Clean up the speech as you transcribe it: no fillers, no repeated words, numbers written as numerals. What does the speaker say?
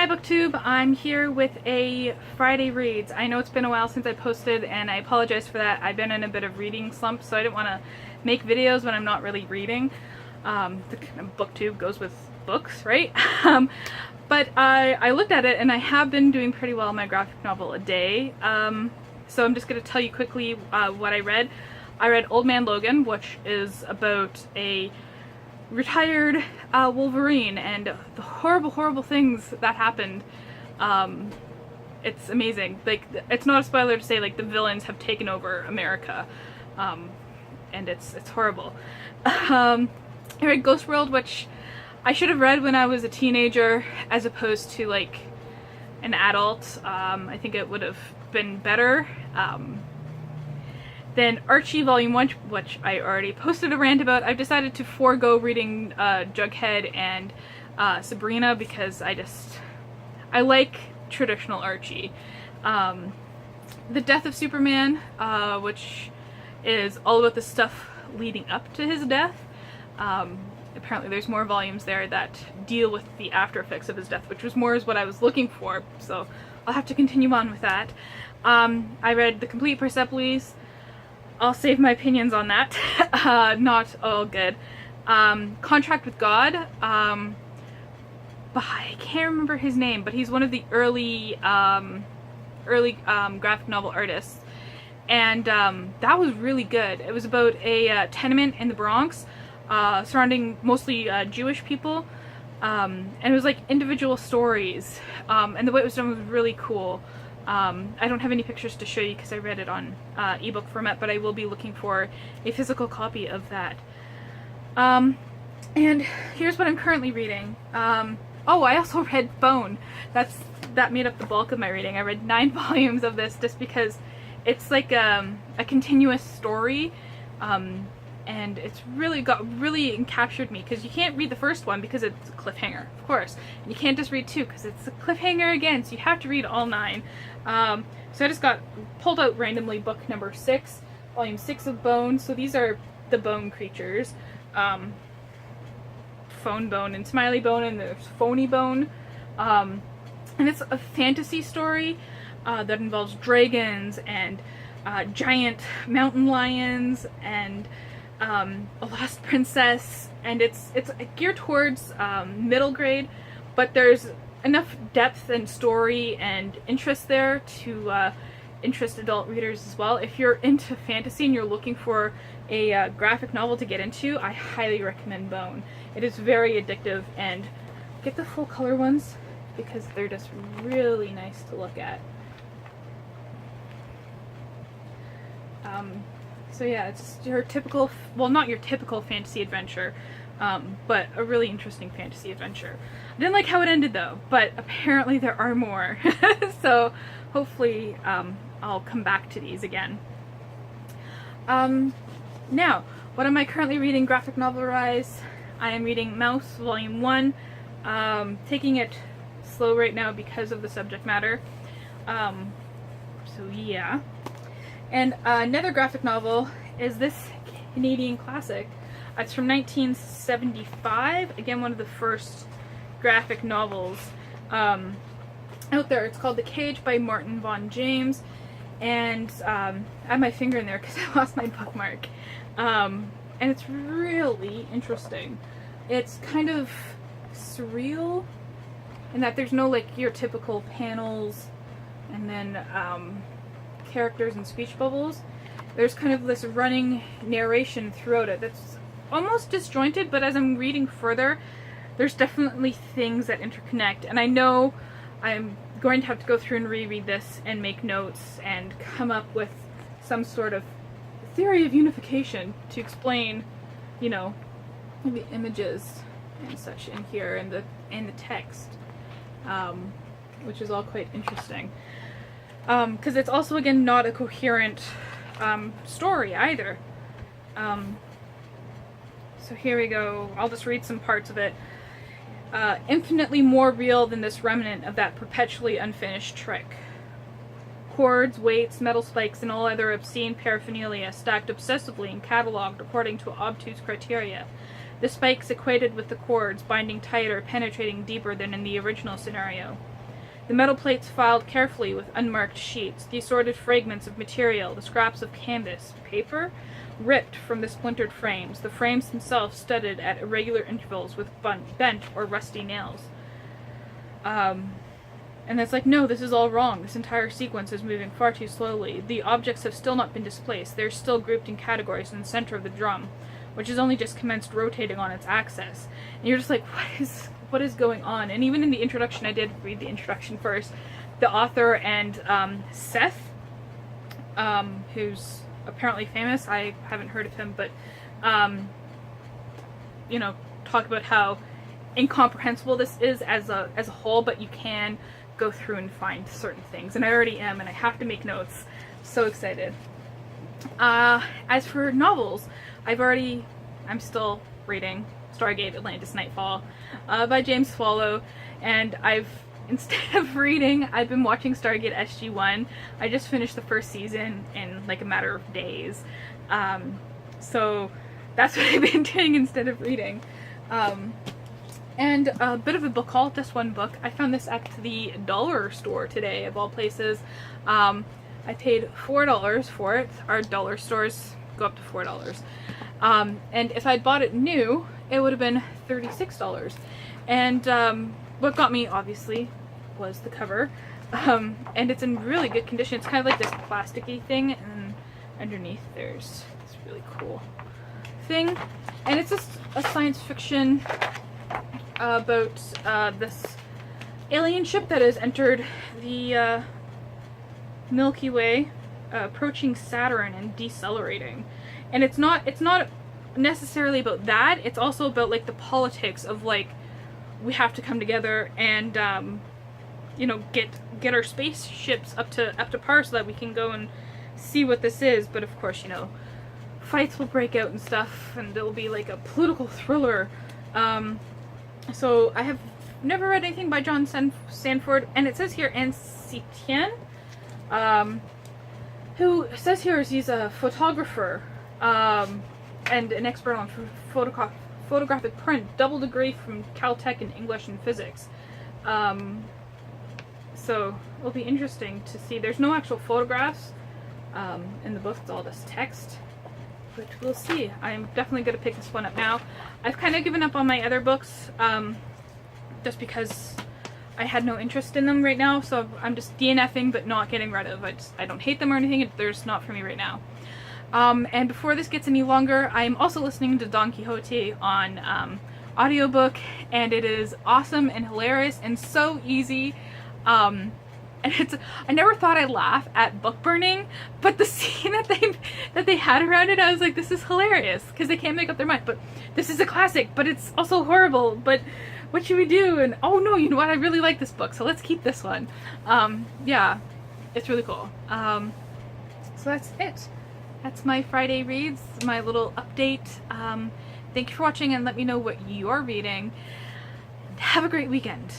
Hi BookTube, I'm here with a Friday Reads. I know it's been a while since I posted and I apologize for that. I've been in a bit of reading slump, so I didn't want to make videos when I'm not really reading. The kind of BookTube goes with books, right? But I looked at it and I have been doing pretty well in my graphic novel a day. So I'm just going to tell you quickly what I read. I read Old Man Logan, which is about a retired Wolverine and the horrible things that happened. It's amazing. Like, it's not a spoiler to say, like, the villains have taken over America, and it's horrible. I read Ghost World, which I should have read when I was a teenager as opposed to like an adult. I think it would have been better. Then Archie Volume 1, which I already posted a rant about. I've decided to forego reading Jughead and Sabrina because I like traditional Archie. The Death of Superman, which is all about the stuff leading up to his death. Apparently there's more volumes there that deal with the after effects of his death, which was more is what I was looking for, so I'll have to continue on with that. I read The Complete Persepolis. I'll save my opinions on that. Not all good. Contract with God. But I can't remember his name, but he's one of the early graphic novel artists. And that was really good. It was about a tenement in the Bronx surrounding mostly Jewish people. And it was like individual stories. And the way it was done was really cool. I don't have any pictures to show you because I read it on ebook format, but I will be looking for a physical copy of that. And here's what I'm currently reading. Oh, I also read Bone. That made up the bulk of my reading. I read 9 volumes of this just because it's like a continuous story, and it's really captured me, because you can't read the first one because it's a cliffhanger, of course. And you can't just read 2 because it's a cliffhanger again, so you have to read all 9. So I just pulled out randomly book number 6, volume 6 of Bone. So these are the bone creatures. Phone Bone and Smiley Bone, and there's Phony Bone. And it's a fantasy story that involves dragons and giant mountain lions and a lost princess, and it's geared towards middle grade, but there's enough depth and story and interest there to interest adult readers as well. If you're into fantasy and you're looking for a graphic novel to get into, I highly recommend Bone. It is very addictive, and get the full color ones because they're just really nice to look at. So yeah, it's your typical, well, not your typical fantasy adventure, but a really interesting fantasy adventure. I didn't like how it ended though, but apparently there are more. So hopefully I'll come back to these again. Now, what am I currently reading graphic novel-wise? I am reading Mouse Volume 1, taking it slow right now because of the subject matter. So yeah. And another graphic novel is this Canadian classic. It's from 1975. Again, one of the first graphic novels out there. It's called The Cage by Martin Vaughan James. And I have my finger in there because I lost my bookmark. And it's really interesting. It's kind of surreal in that there's no like your typical panels and then characters and speech bubbles. There's kind of this running narration throughout it that's almost disjointed, but as I'm reading further, there's definitely things that interconnect, and I know I'm going to have to go through and reread this and make notes and come up with some sort of theory of unification to explain, you know, the images and such in here and the text, which is all quite interesting. Because it's also, again, not a coherent story either. So here we go. I'll just read some parts of it. Infinitely more real than this remnant of that perpetually unfinished trick. Cords, weights, metal spikes, and all other obscene paraphernalia stacked obsessively and catalogued according to obtuse criteria. The spikes equated with the cords, binding tighter, penetrating deeper than in the original scenario. The metal plates filed carefully with unmarked sheets, the assorted fragments of material, the scraps of canvas, paper, ripped from the splintered frames, the frames themselves studded at irregular intervals with bent or rusty nails. And it's like, no, this is all wrong. This entire sequence is moving far too slowly. The objects have still not been displaced. They're still grouped in categories in the center of the drum, which has only just commenced rotating on its axis. And you're just like, what is going on? And even in the introduction, I did read the introduction first, the author and Seth, who's apparently famous, I haven't heard of him, but, you know, talk about how incomprehensible this is as a whole, but you can go through and find certain things, and I already am, and I have to make notes. So excited. As for novels, I'm still reading Stargate Atlantis Nightfall by James Swallow, and instead of reading, I've been watching Stargate SG-1. I just finished the first season in like a matter of days. So that's what I've been doing instead of reading. And a bit of a book haul, just one book. I found this at the dollar store today, of all places. I paid $4 for it. Our dollar stores go up to $4. And if I'd bought it new, it would have been $36. And what got me, obviously, was the cover. And it's in really good condition. It's kind of like this plasticky thing, and underneath there's this really cool thing. And it's just a science fiction about this alien ship that has entered the Milky Way, approaching Saturn and decelerating. And it's not necessarily about that. It's also about like the politics of like, we have to come together and you know, get our spaceships up to par so that we can go and see what this is. But of course, you know, fights will break out and stuff, and it'll be like a political thriller. So I have never read anything by John Sanford, and it says here Ancetien, who says here he's a photographer and an expert on photographic print, double degree from Caltech in English and physics. So it'll be interesting to see. There's no actual photographs in the book, it's all just text. But we'll see. I'm definitely going to pick this one up now. I've kind of given up on my other books just because I had no interest in them right now. So I'm just DNFing but not getting rid of. I don't hate them or anything. They're just not for me right now. And before this gets any longer, I'm also listening to Don Quixote on audiobook, and it is awesome and hilarious and so easy. And I never thought I'd laugh at book burning, but the scene that they had around it, I was like, this is hilarious, because they can't make up their mind. But this is a classic, but it's also horrible. But what should we do? And oh no, you know what? I really like this book, so let's keep this one. Yeah, it's really cool. So that's it. That's my Friday reads, my little update. Thank you for watching, and let me know what you're reading. Have a great weekend.